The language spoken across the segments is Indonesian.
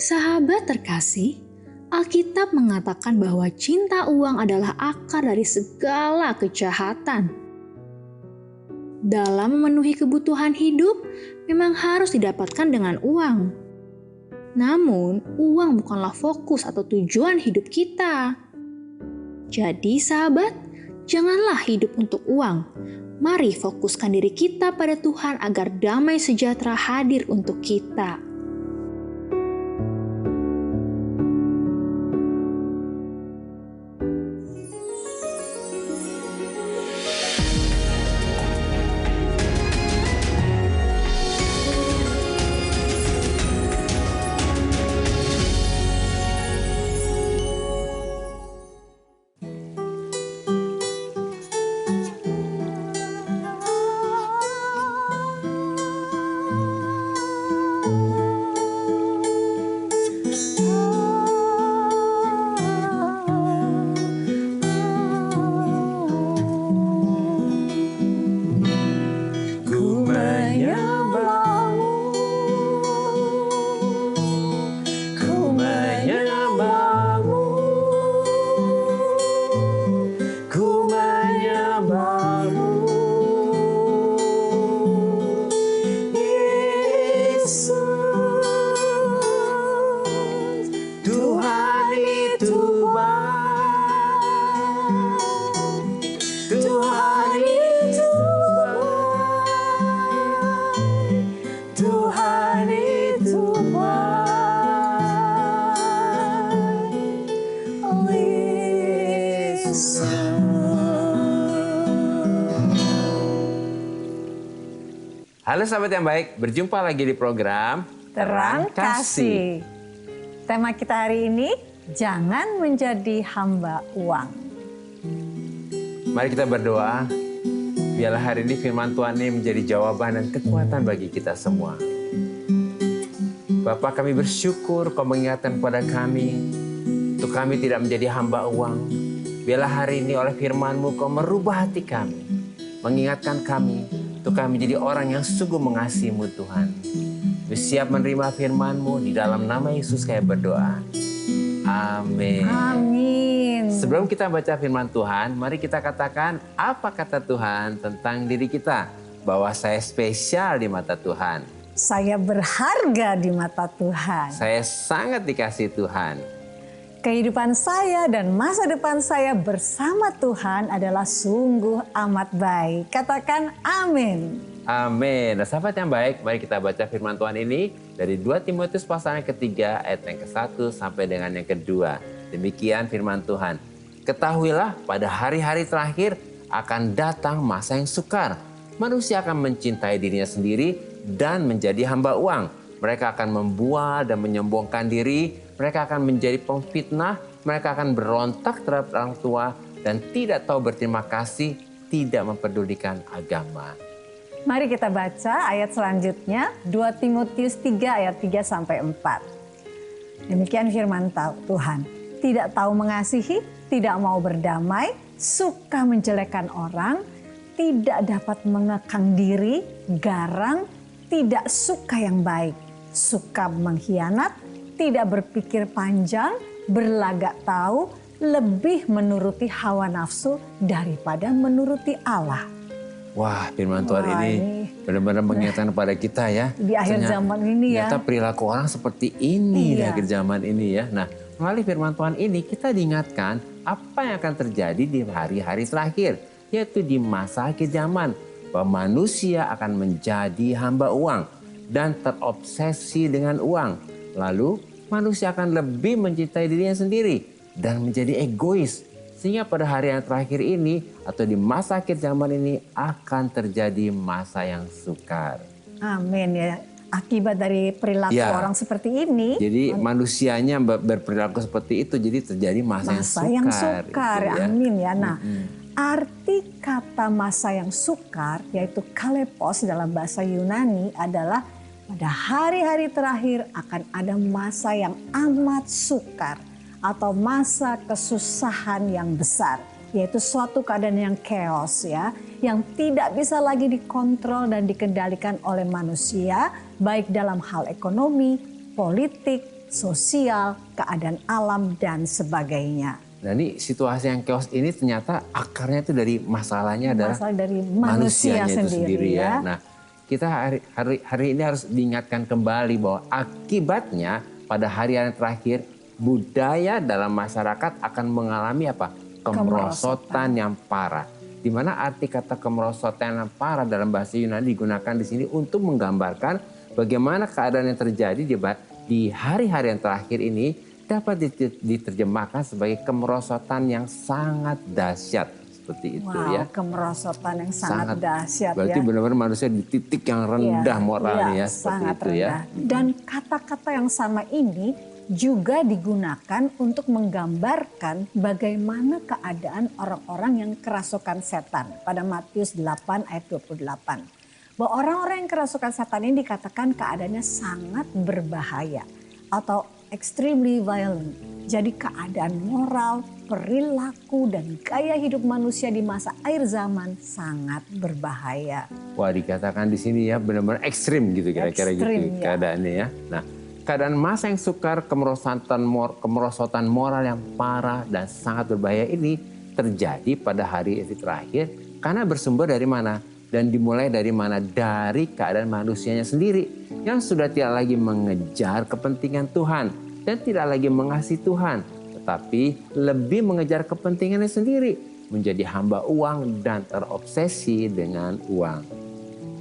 Sahabat terkasih, Alkitab mengatakan bahwa cinta uang adalah akar dari segala kejahatan. Dalam memenuhi kebutuhan hidup, memang harus didapatkan dengan uang. Namun, uang bukanlah fokus atau tujuan hidup kita. Jadi, sahabat, janganlah hidup untuk uang. Mari fokuskan diri kita pada Tuhan agar damai sejahtera hadir untuk kita. Halo sahabat yang baik, berjumpa lagi di program Terang Kasih. Tema kita hari ini, jangan menjadi hamba uang. Mari kita berdoa, biarlah hari ini firman Tuhan ini menjadi jawaban dan kekuatan bagi kita semua. Bapa, kami bersyukur Kau mengingatkan kepada kami, untuk kami tidak menjadi hamba uang. Biarlah hari ini oleh firman-Mu Kau merubah hati kami, mengingatkan kami, untuk kami menjadi orang yang sungguh mengasihi-Mu Tuhan. Bersiap menerima firman-Mu, di dalam nama Yesus kami berdoa. Amin. Amin. Sebelum kita baca firman Tuhan, mari kita katakan apa kata Tuhan tentang diri kita. Bahwa saya spesial di mata Tuhan. Saya berharga di mata Tuhan. Saya sangat dikasihi Tuhan. Kehidupan saya dan masa depan saya bersama Tuhan adalah sungguh amat baik. Katakan amin. Amin. Nah, sahabat yang baik, mari kita baca firman Tuhan ini dari 2 Timotius pasal yang ketiga ayat yang ke-1 sampai dengan yang kedua. Demikian firman Tuhan. Ketahuilah pada hari-hari terakhir akan datang masa yang sukar. Manusia akan mencintai dirinya sendiri dan menjadi hamba uang. Mereka akan membual dan menyombongkan diri. Mereka akan menjadi pemfitnah, mereka akan berontak terhadap orang tua dan tidak tahu berterima kasih, tidak mempedulikan agama. Mari kita baca ayat selanjutnya, 2 Timotius 3 ayat 3 sampai 4. Demikian firman Tuhan. Tidak tahu mengasihi, tidak mau berdamai, suka menjelekkan orang, tidak dapat mengekang diri, garang, tidak suka yang baik, suka mengkhianat, tidak berpikir panjang, berlagak tahu, lebih menuruti hawa nafsu daripada menuruti Allah. Wah, firman Tuhan ini benar-benar mengingatkan kepada kita ya. Di akhir zaman ini ya. Ternyata perilaku orang seperti ini di akhir zaman ini ya. Nah, melalui firman Tuhan ini kita diingatkan apa yang akan terjadi di hari-hari terakhir. Yaitu di masa akhir zaman. Bahwa manusia akan menjadi hamba uang dan terobsesi dengan uang. Lalu manusia akan lebih mencintai dirinya sendiri dan menjadi egois. Sehingga pada hari yang terakhir ini atau di masa akhir zaman ini akan terjadi masa yang sukar. Amin ya. Akibat dari perilaku orang seperti ini. Jadi manusianya berperilaku seperti itu, jadi terjadi masa yang sukar. Gitu ya. Amin ya. Nah, arti kata masa yang sukar yaitu kalepos dalam bahasa Yunani adalah pada hari-hari terakhir akan ada masa yang amat sukar atau masa kesusahan yang besar. Yaitu suatu keadaan yang chaos ya. Yang tidak bisa lagi dikontrol dan dikendalikan oleh manusia. Baik dalam hal ekonomi, politik, sosial, keadaan alam, dan sebagainya. Nah ini situasi yang chaos ini ternyata akarnya itu dari masalahnya adalah Masalah dari manusia manusianya itu sendiri ya. Nah kita hari ini harus diingatkan kembali bahwa akibatnya pada hari-hari terakhir budaya dalam masyarakat akan mengalami apa? Kemerosotan yang parah. Di mana arti kata kemerosotan yang parah dalam bahasa Yunani digunakan di sini untuk menggambarkan bagaimana keadaan yang terjadi di hari-hari yang terakhir ini dapat diterjemahkan sebagai kemerosotan yang sangat dahsyat. Seperti itu ya. Kemerosotan yang sangat dahsyat. Berarti ya. benar-benar manusia di titik yang rendah moralnya ya. Sangat itu rendah. ya. Dan kata-kata yang sama ini juga digunakan untuk menggambarkan bagaimana keadaan orang-orang yang kerasukan setan. Pada Matius 8 ayat 28. Bahwa orang-orang yang kerasukan setan ini dikatakan keadaannya sangat berbahaya atau extremely violent. Jadi keadaan moral, perilaku, dan gaya hidup manusia di masa akhir zaman sangat berbahaya. Wah dikatakan di sini ya benar-benar ekstrim gitu kira-kira gitu ya. keadaannya ya. Nah keadaan masa yang sukar, kemerosotan moral yang parah dan sangat berbahaya ini terjadi pada hari terakhir karena bersumber dari mana? Dan dimulai dari mana? Dari keadaan manusianya sendiri yang sudah tidak lagi mengejar kepentingan Tuhan dan tidak lagi mengasihi Tuhan, tetapi lebih mengejar kepentingannya sendiri, menjadi hamba uang dan terobsesi dengan uang.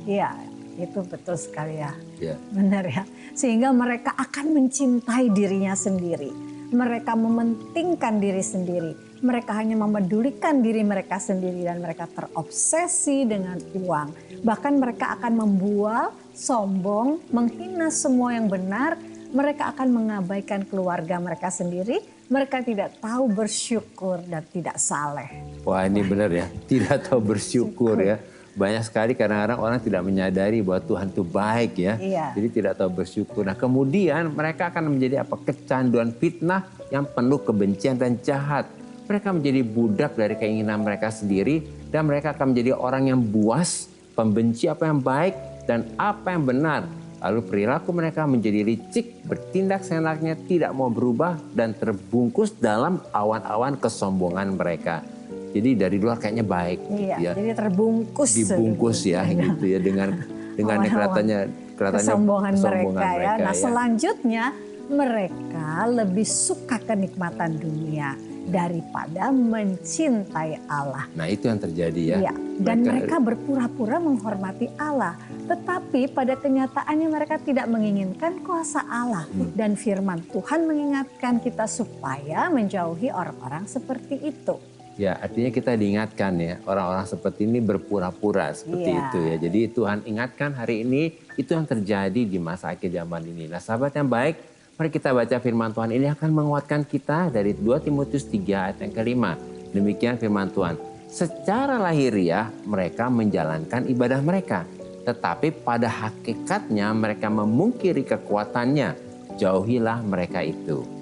Iya, itu betul sekali ya. Ya. Benar ya. Sehingga mereka akan mencintai dirinya sendiri. Mereka mementingkan diri sendiri. Mereka hanya memedulikan diri mereka sendiri dan mereka terobsesi dengan uang. Bahkan mereka akan membual, sombong, menghina semua yang benar. Mereka akan mengabaikan keluarga mereka sendiri. Mereka tidak tahu bersyukur dan tidak saleh. Wah ini benar ya, tidak tahu bersyukur ya. Banyak sekali kadang-kadang orang tidak menyadari bahwa Tuhan itu baik ya. Iya. Jadi tidak tahu bersyukur. Nah kemudian mereka akan menjadi apa? Kecanduan fitnah yang penuh kebencian dan jahat. Mereka menjadi budak dari keinginan mereka sendiri. Dan mereka akan menjadi orang yang buas, pembenci apa yang baik dan apa yang benar. Lalu perilaku mereka menjadi licik, bertindak seenaknya, tidak mau berubah dan terbungkus dalam awan-awan kesombongan mereka. Jadi dari luar kayaknya baik Iya, gitu ya. jadi terbungkus. Dibungkus ya gitu ya dengan kelihatannya kesombongan mereka ya. Nah, ya. selanjutnya mereka lebih suka kenikmatan dunia daripada mencintai Allah. Nah, itu yang terjadi ya. Iya, dan mereka berpura-pura menghormati Allah, tetapi pada kenyataannya mereka tidak menginginkan kuasa Allah. Dan firman Tuhan mengingatkan kita supaya menjauhi orang-orang seperti itu. Ya, artinya kita diingatkan ya, orang-orang seperti ini berpura-pura seperti itu ya. Jadi Tuhan ingatkan hari ini itu yang terjadi di masa akhir zaman ini. Nah, sahabat yang baik, mari kita baca firman Tuhan ini akan menguatkan kita dari 2 Timotius 3 ayat yang kelima. Demikian firman Tuhan. Secara lahiriah mereka menjalankan ibadah mereka, tetapi pada hakikatnya mereka memungkiri kekuatannya. Jauhilah mereka itu.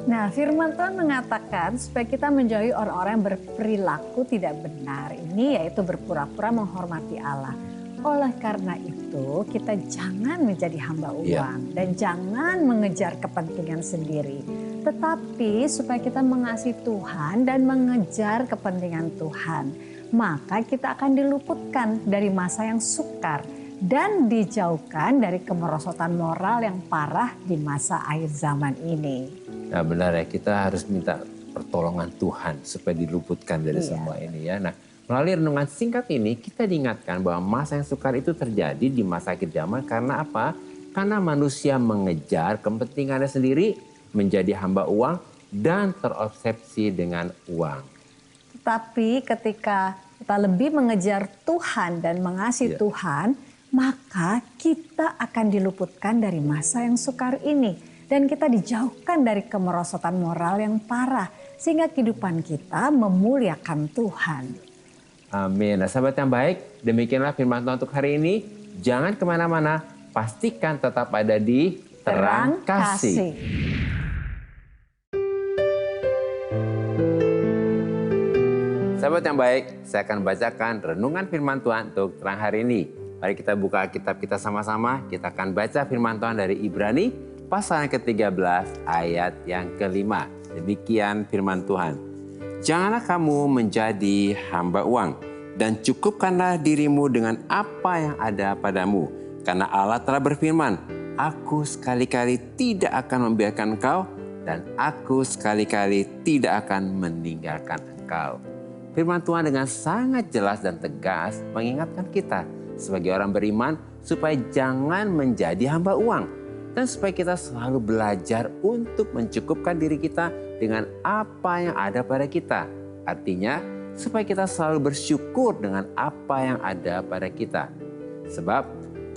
Nah, firman Tuhan mengatakan supaya kita menjauhi orang-orang yang berperilaku tidak benar ini, yaitu berpura-pura menghormati Allah. Oleh karena itu kita jangan menjadi hamba uang dan jangan mengejar kepentingan sendiri. Tetapi supaya kita mengasihi Tuhan dan mengejar kepentingan Tuhan, maka kita akan diluputkan dari masa yang sukar dan dijauhkan dari kemerosotan moral yang parah di masa akhir zaman ini. Nah benar ya, kita harus minta pertolongan Tuhan supaya diluputkan dari semua ini ya. Nah melalui renungan singkat ini kita diingatkan bahwa masa yang sukar itu terjadi di masa akhir zaman karena apa? Karena manusia mengejar kepentingannya sendiri, menjadi hamba uang dan terobsesi dengan uang. Tetapi ketika kita lebih mengejar Tuhan dan mengasihi Tuhan, maka kita akan diluputkan dari masa yang sukar ini. Dan kita dijauhkan dari kemerosotan moral yang parah. Sehingga kehidupan kita memuliakan Tuhan. Amin. Nah sahabat yang baik, demikianlah firman Tuhan untuk hari ini. Jangan kemana-mana, pastikan tetap ada di Terang Kasih. Sahabat yang baik, saya akan bacakan renungan firman Tuhan untuk terang hari ini. Mari kita buka Alkitab kita sama-sama, kita akan baca firman Tuhan dari Ibrani pasal yang ke-13 ayat yang ke-5. Demikian firman Tuhan. Janganlah kamu menjadi hamba uang dan cukupkanlah dirimu dengan apa yang ada padamu. Karena Allah telah berfirman, Aku sekali-kali tidak akan membiarkan engkau dan aku sekali-kali tidak akan meninggalkan engkau. Firman Tuhan dengan sangat jelas dan tegas mengingatkan kita sebagai orang beriman supaya jangan menjadi hamba uang. Dan supaya kita selalu belajar untuk mencukupkan diri kita dengan apa yang ada pada kita. Artinya supaya kita selalu bersyukur dengan apa yang ada pada kita. Sebab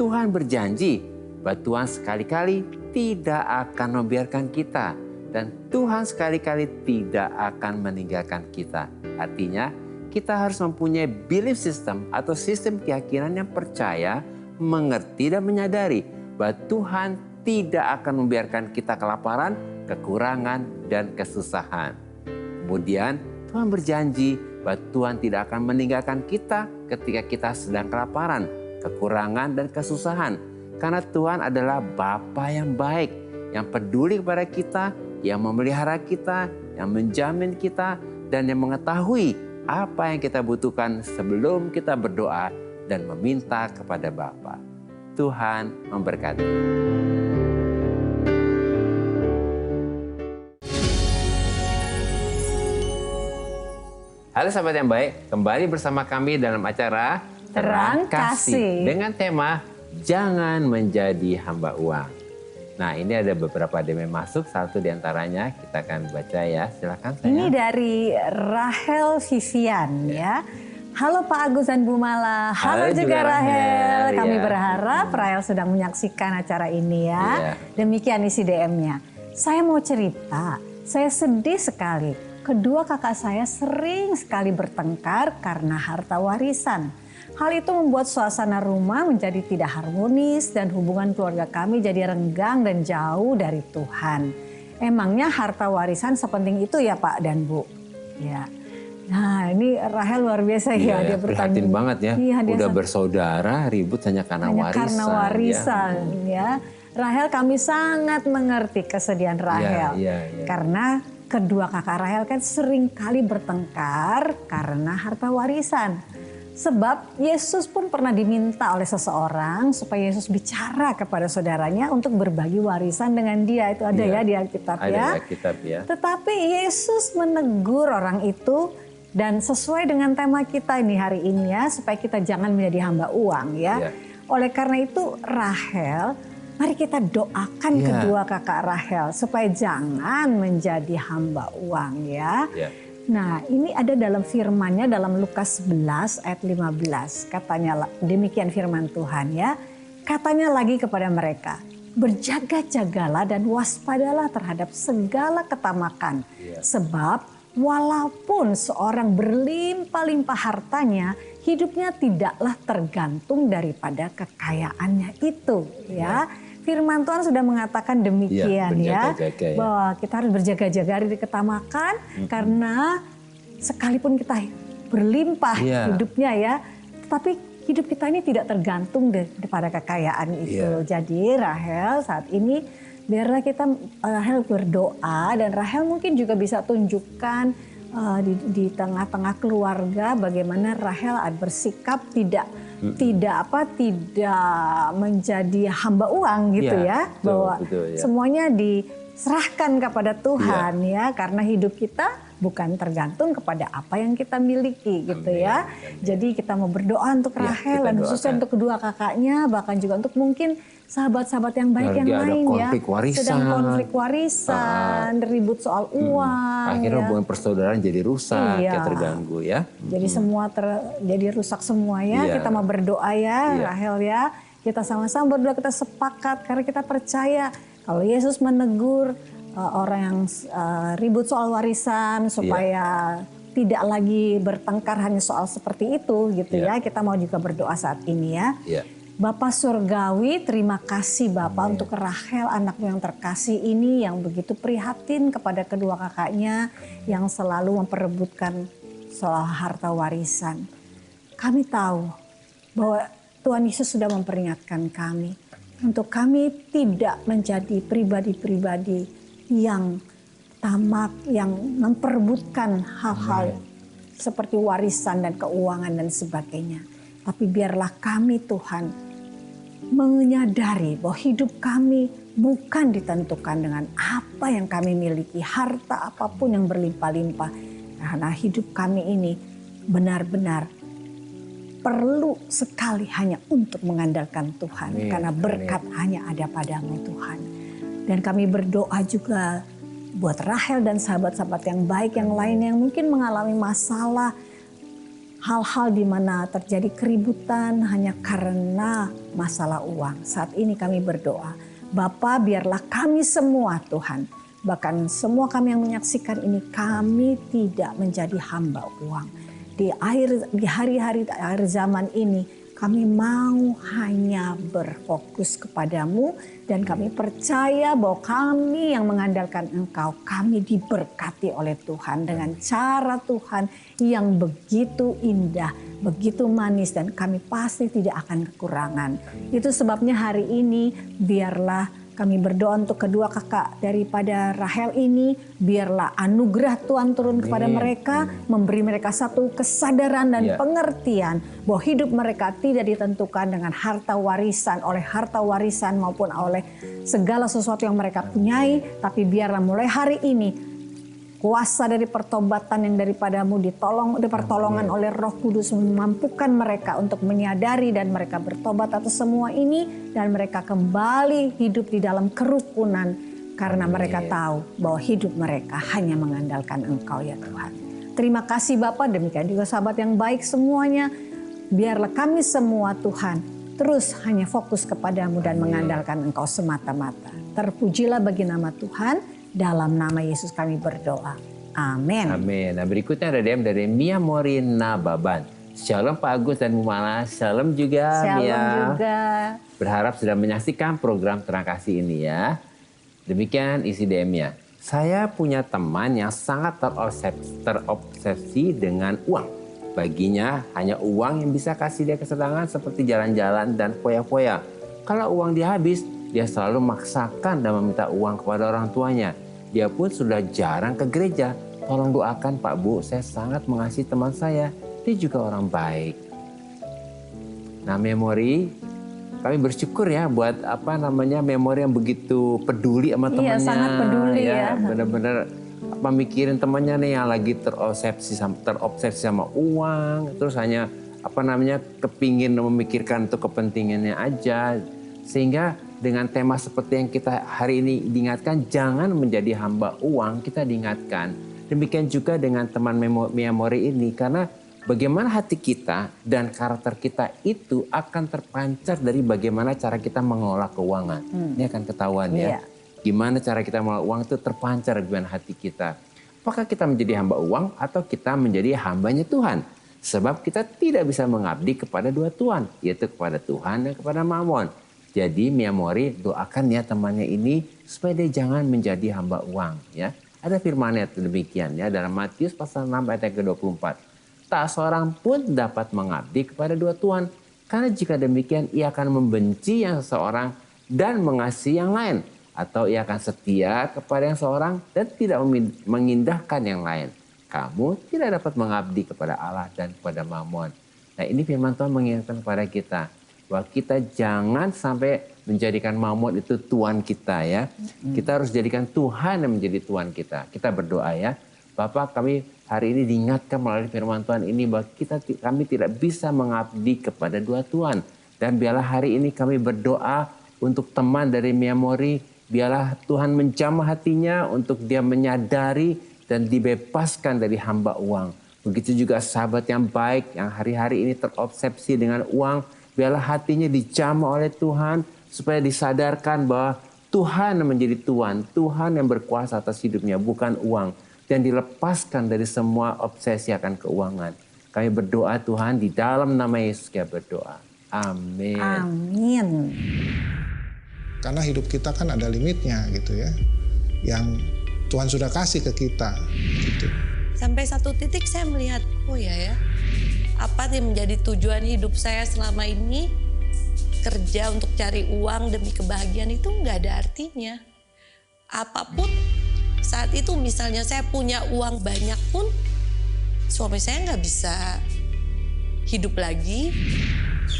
Tuhan berjanji bahwa Tuhan sekali-kali tidak akan membiarkan kita. Dan Tuhan sekali-kali tidak akan meninggalkan kita. Artinya kita harus mempunyai belief system atau sistem keyakinan yang percaya, mengerti dan menyadari bahwa Tuhan tidak akan membiarkan kita kelaparan, kekurangan dan kesusahan. Kemudian Tuhan berjanji bahwa Tuhan tidak akan meninggalkan kita ketika kita sedang kelaparan, kekurangan dan kesusahan. Karena Tuhan adalah Bapa yang baik, yang peduli kepada kita, yang memelihara kita, yang menjamin kita, dan yang mengetahui apa yang kita butuhkan sebelum kita berdoa dan meminta kepada Bapa. Tuhan memberkati. Halo sahabat yang baik, kembali bersama kami dalam acara Terang Kasih dengan tema Jangan Menjadi Hamba Uang. Nah, ini ada beberapa DM masuk, satu diantaranya kita akan baca ya, silakan saya. Ini dari Rahel Vivian ya. Halo Pak Agus dan Bu Mala. Halo juga Rahel. Kami berharap Rahel sedang menyaksikan acara ini ya. Demikian isi DM-nya. Saya mau cerita, saya sedih sekali. Kedua kakak saya sering sekali bertengkar karena harta warisan. Hal itu membuat suasana rumah menjadi tidak harmonis dan hubungan keluarga kami jadi renggang dan jauh dari Tuhan. Emangnya harta warisan sepenting itu ya Pak dan Bu? Ya. Nah ini Rahel luar biasa ya. Dia prihatin banget ya. Iya, udah bersaudara ribut hanya karena warisan. Karena warisan ya. Rahel kami sangat mengerti kesedihan Rahel. Karena kedua kakak Rahel kan sering kali bertengkar karena harta warisan. Sebab Yesus pun pernah diminta oleh seseorang supaya Yesus bicara kepada saudaranya untuk berbagi warisan dengan dia. Itu ada ya di Alkitab ya. Tetapi Yesus menegur orang itu dan sesuai dengan tema kita ini hari ini ya. Supaya kita jangan menjadi hamba uang ya. Oleh karena itu Rahel, mari kita doakan kedua kakak Rahel supaya jangan menjadi hamba uang ya. Nah ini ada dalam firman-Nya dalam Lukas 11 ayat 15. Katanya demikian firman Tuhan ya. Katanya lagi kepada mereka, berjaga-jagalah dan waspadalah terhadap segala ketamakan. Sebab walaupun seorang berlimpah-limpah hartanya, hidupnya tidaklah tergantung daripada kekayaannya itu ya. Firman Tuhan sudah mengatakan demikian bahwa kita harus berjaga-jaga di ketamakan karena sekalipun kita berlimpah hidupnya ya, tapi hidup kita ini tidak tergantung daripada kekayaan itu. Jadi Rahel saat ini biarlah kita Rahel berdoa dan Rahel mungkin juga bisa tunjukkan di tengah-tengah keluarga bagaimana Rahel bersikap tidak menjadi hamba uang gitu ya, bahwa semuanya diserahkan kepada Tuhan ya, karena hidup kita bukan tergantung kepada apa yang kita miliki gitu ya. Jadi kita mau berdoa untuk Rahel dan khususnya untuk kedua kakaknya, bahkan juga untuk mungkin sahabat-sahabat yang baik yang lain ya, sedang konflik warisan, ribut soal uang. Akhirnya hubungan persaudaraan jadi rusak, terganggu ya. Jadi semua jadi rusak semua ya. Kita mau berdoa ya, Rahel ya. Kita sama-sama berdoa, kita sepakat karena kita percaya kalau Yesus menegur orang yang ribut soal warisan supaya tidak lagi bertengkar hanya soal seperti itu gitu ya. Kita mau juga berdoa saat ini ya. Bapak Surgawi, terima kasih Bapak untuk Rahel, anakmu yang terkasih ini yang begitu prihatin kepada kedua kakaknya yang selalu memperebutkan soal harta warisan. Kami tahu bahwa Tuhan Yesus sudah memperingatkan kami. Untuk kami tidak menjadi pribadi-pribadi yang tamak, yang memperebutkan hal-hal seperti warisan dan keuangan dan sebagainya. Tapi biarlah kami Tuhan menyadari bahwa hidup kami bukan ditentukan dengan apa yang kami miliki, harta apapun yang berlimpah-limpah. Karena hidup kami ini benar-benar perlu sekali hanya untuk mengandalkan Tuhan. Amin. Karena berkat hanya ada padamu Tuhan. Dan kami berdoa juga buat Rahel dan sahabat-sahabat yang baik yang lainnya yang mungkin mengalami masalah, hal-hal di mana terjadi keributan hanya karena masalah uang. Saat ini kami berdoa, Bapa, biarlah kami semua Tuhan, bahkan semua kami yang menyaksikan ini, kami tidak menjadi hamba uang. Di hari-hari akhir zaman ini, kami mau hanya berfokus kepadamu dan kami percaya bahwa kami yang mengandalkan Engkau, kami diberkati oleh Tuhan dengan cara Tuhan yang begitu indah, begitu manis dan kami pasti tidak akan kekurangan. Itu sebabnya hari ini biarlah kami berdoa untuk kedua kakak daripada Rahel ini, biarlah anugerah Tuhan turun kepada mereka, memberi mereka satu kesadaran dan pengertian bahwa hidup mereka tidak ditentukan dengan harta warisan, oleh harta warisan maupun oleh segala sesuatu yang mereka punyai, tapi biarlah mulai hari ini kuasa dari pertobatan yang daripadamu dipertolongan oleh Roh Kudus memampukan mereka untuk menyadari dan mereka bertobat atas semua ini dan mereka kembali hidup di dalam kerukunan karena mereka tahu bahwa hidup mereka hanya mengandalkan Engkau ya Tuhan. Terima kasih Bapak, demikian juga sahabat yang baik semuanya. Biarlah kami semua Tuhan terus hanya fokus kepadamu dan mengandalkan Engkau semata-mata. Terpujilah bagi nama Tuhan. Dalam nama Yesus kami berdoa. Amin. Amin. Nah, berikutnya ada DM dari Mia Mori Nababan. Shalom Pak Agus dan Bu Mala. Shalom juga Shalom Mia. juga. Berharap sudah menyaksikan program Terang Kasih ini ya. Demikian isi DM-nya. Saya punya teman yang sangat terobsesi dengan uang. Baginya hanya uang yang bisa kasih dia kesenangan seperti jalan-jalan dan foya-foya. Kalau uang dia habis, dia selalu memaksakan dan meminta uang kepada orang tuanya. Dia pun sudah jarang ke gereja. Tolong doakan Pak Bu, saya sangat mengasihi teman saya. Dia juga orang baik. Nah memori, kami bersyukur ya buat memori yang begitu peduli sama temannya. Iya sangat peduli ya. Benar-benar mikirin temannya nih yang lagi terobsesi sama uang. Terus hanya kepingin memikirkan untuk kepentingannya aja. Sehingga dengan tema seperti yang kita hari ini diingatkan, jangan menjadi hamba uang, kita diingatkan. Demikian juga dengan teman memori ini, karena bagaimana hati kita dan karakter kita itu akan terpancar dari bagaimana cara kita mengelola keuangan. Ini akan ketahuan ya. Gimana cara kita mengelola uang itu terpancar di hati kita. Apakah kita menjadi hamba uang atau kita menjadi hambanya Tuhan? Sebab kita tidak bisa mengabdi kepada dua Tuhan, yaitu kepada Tuhan dan kepada Mamon. Jadi Mia Mori doakan ya temannya ini supaya dia jangan menjadi hamba uang ya. Ada firman-Nya demikian ya dalam Matius pasal 6 ayat ke-24. Tak seorang pun dapat mengabdi kepada dua Tuhan. Karena jika demikian ia akan membenci yang seorang dan mengasihi yang lain. Atau ia akan setia kepada yang seorang dan tidak mengindahkan yang lain. Kamu tidak dapat mengabdi kepada Allah dan kepada Mamon. Nah ini firman Tuhan mengingatkan kepada kita. Bahwa kita jangan sampai menjadikan Mamon itu Tuhan kita ya. Kita harus jadikan Tuhan yang menjadi Tuhan kita. Kita berdoa ya. Bapak kami hari ini diingatkan melalui firman Tuhan ini bahwa kami tidak bisa mengabdi kepada dua Tuhan. Dan biarlah hari ini kami berdoa untuk teman dari Mia Mori. Biarlah Tuhan menjamah hatinya untuk dia menyadari dan dibebaskan dari hamba uang. Begitu juga sahabat yang baik yang hari-hari ini terobsesi dengan uang. Biarlah hatinya dijamah oleh Tuhan supaya disadarkan bahwa Tuhan yang menjadi Tuhan, Tuhan yang berkuasa atas hidupnya, bukan uang. Dan dilepaskan dari semua obsesi akan keuangan. Kami berdoa Tuhan di dalam nama Yesus kita berdoa. Amin. Amin. Karena hidup kita kan ada limitnya gitu ya. Yang Tuhan sudah kasih ke kita gitu. Sampai satu titik saya melihat, oh ya apa yang menjadi tujuan hidup saya selama ini, kerja untuk cari uang demi kebahagiaan itu nggak ada artinya. Apapun saat itu, misalnya saya punya uang banyak pun suami saya nggak bisa hidup lagi.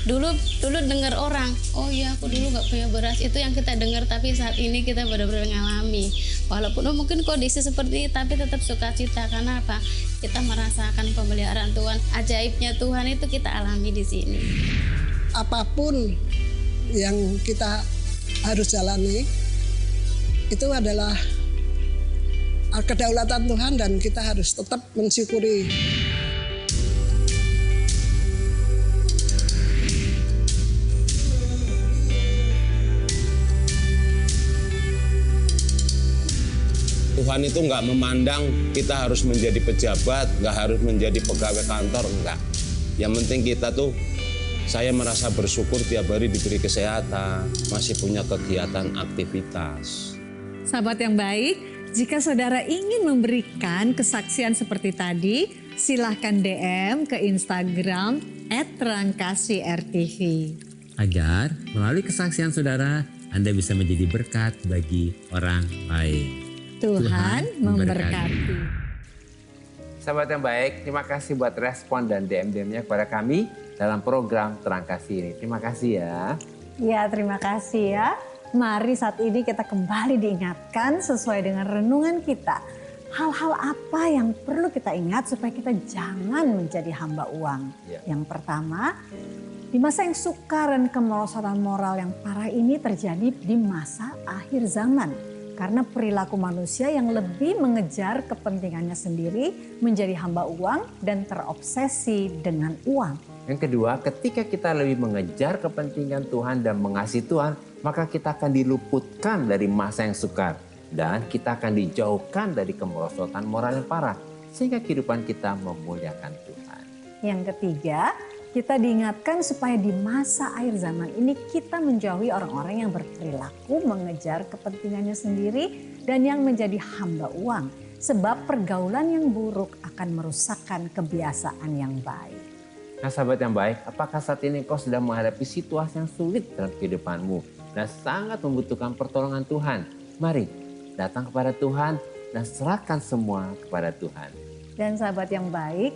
Dulu dengar orang, oh iya aku dulu nggak punya beras, itu yang kita dengar, tapi saat ini kita benar-benar ngalami. Walaupun mungkin kondisi seperti ini, tapi tetap sukacita. Karena apa? Kita merasakan pemeliharaan Tuhan, ajaibnya Tuhan itu kita alami di sini. Apapun yang kita harus jalani itu adalah kedaulatan Tuhan dan kita harus tetap mensyukuri. Tuhan itu nggak memandang kita harus menjadi pejabat, nggak harus menjadi pegawai kantor, enggak. Yang penting kita tuh, saya merasa bersyukur tiap hari diberi kesehatan, masih punya kegiatan aktivitas. Sahabat yang baik, jika saudara ingin memberikan kesaksian seperti tadi, silahkan DM ke Instagram @rangkasih_rtv. Agar melalui kesaksian saudara, Anda bisa menjadi berkat bagi orang lain. Tuhan memberkati. Sahabat yang baik, terima kasih buat respon dan DM-DM-nya kepada kami dalam program Terang Kasih ini. Terima kasih ya. Ya, terima kasih ya. Mari saat ini kita kembali diingatkan sesuai dengan renungan kita. Hal-hal apa yang perlu kita ingat supaya kita jangan menjadi hamba uang. Ya. Yang pertama, di masa yang sukar dan kemerosotan moral yang parah ini terjadi di masa akhir zaman. Karena perilaku manusia yang lebih mengejar kepentingannya sendiri menjadi hamba uang dan terobsesi dengan uang. Yang kedua, ketika kita lebih mengejar kepentingan Tuhan dan mengasihi Tuhan, maka kita akan diluputkan dari masa yang sukar. Dan kita akan dijauhkan dari kemerosotan moral yang parah. Sehingga kehidupan kita memuliakan Tuhan. Yang ketiga, kita diingatkan supaya di masa akhir zaman ini kita menjauhi orang-orang yang berperilaku mengejar kepentingannya sendiri dan yang menjadi hamba uang. Sebab pergaulan yang buruk akan merusakkan kebiasaan yang baik. Nah sahabat yang baik, apakah saat ini kau sedang menghadapi situasi yang sulit dalam kehidupanmu dan sangat membutuhkan pertolongan Tuhan? Mari datang kepada Tuhan dan serahkan semua kepada Tuhan. Dan sahabat yang baik,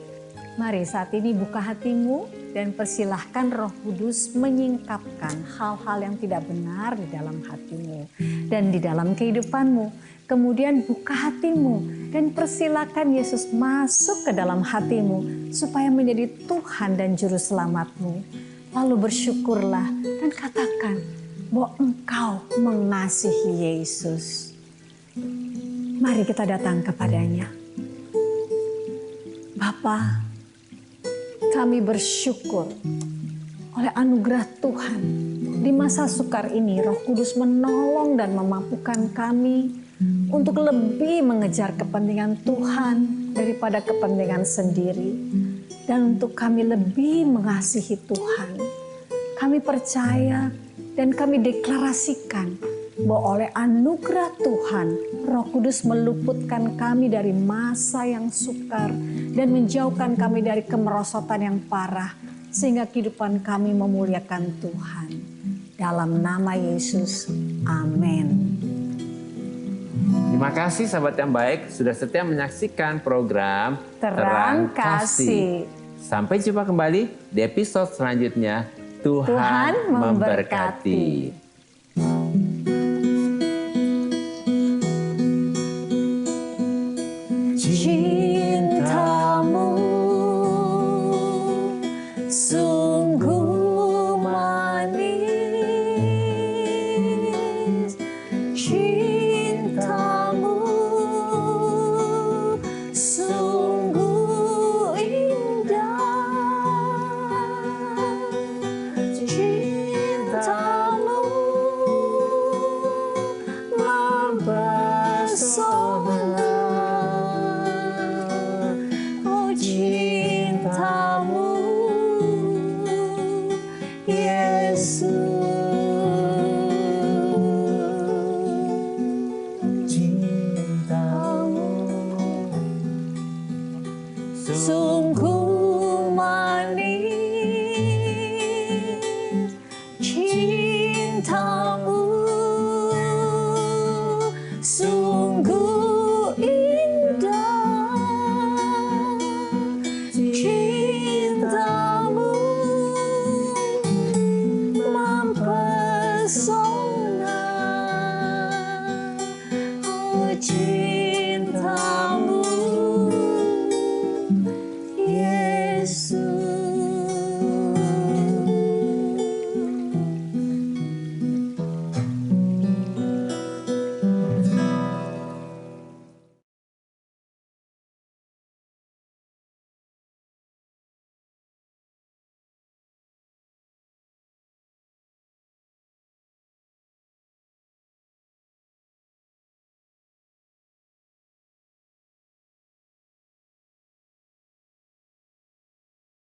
mari saat ini buka hatimu dan persilahkan Roh Kudus menyingkapkan hal-hal yang tidak benar di dalam hatimu dan di dalam kehidupanmu. Kemudian buka hatimu dan persilahkan Yesus masuk ke dalam hatimu supaya menjadi Tuhan dan Juru Selamatmu. Lalu bersyukurlah dan katakan bahwa engkau mengasihi Yesus. Mari kita datang kepadanya. Bapa, kami bersyukur oleh anugerah Tuhan. Di masa sukar ini Roh Kudus menolong dan memampukan kami untuk lebih mengejar kepentingan Tuhan daripada kepentingan sendiri. Dan untuk kami lebih mengasihi Tuhan. Kami percaya dan kami deklarasikan bahwa oleh anugerah Tuhan, Roh Kudus meluputkan kami dari masa yang sukar dan menjauhkan kami dari kemerosotan yang parah, sehingga kehidupan kami memuliakan Tuhan. Dalam nama Yesus, amin. Terima kasih sahabat yang baik sudah setia menyaksikan program Terang Kasih. Sampai jumpa kembali di episode selanjutnya. Tuhan memberkati. Cintamu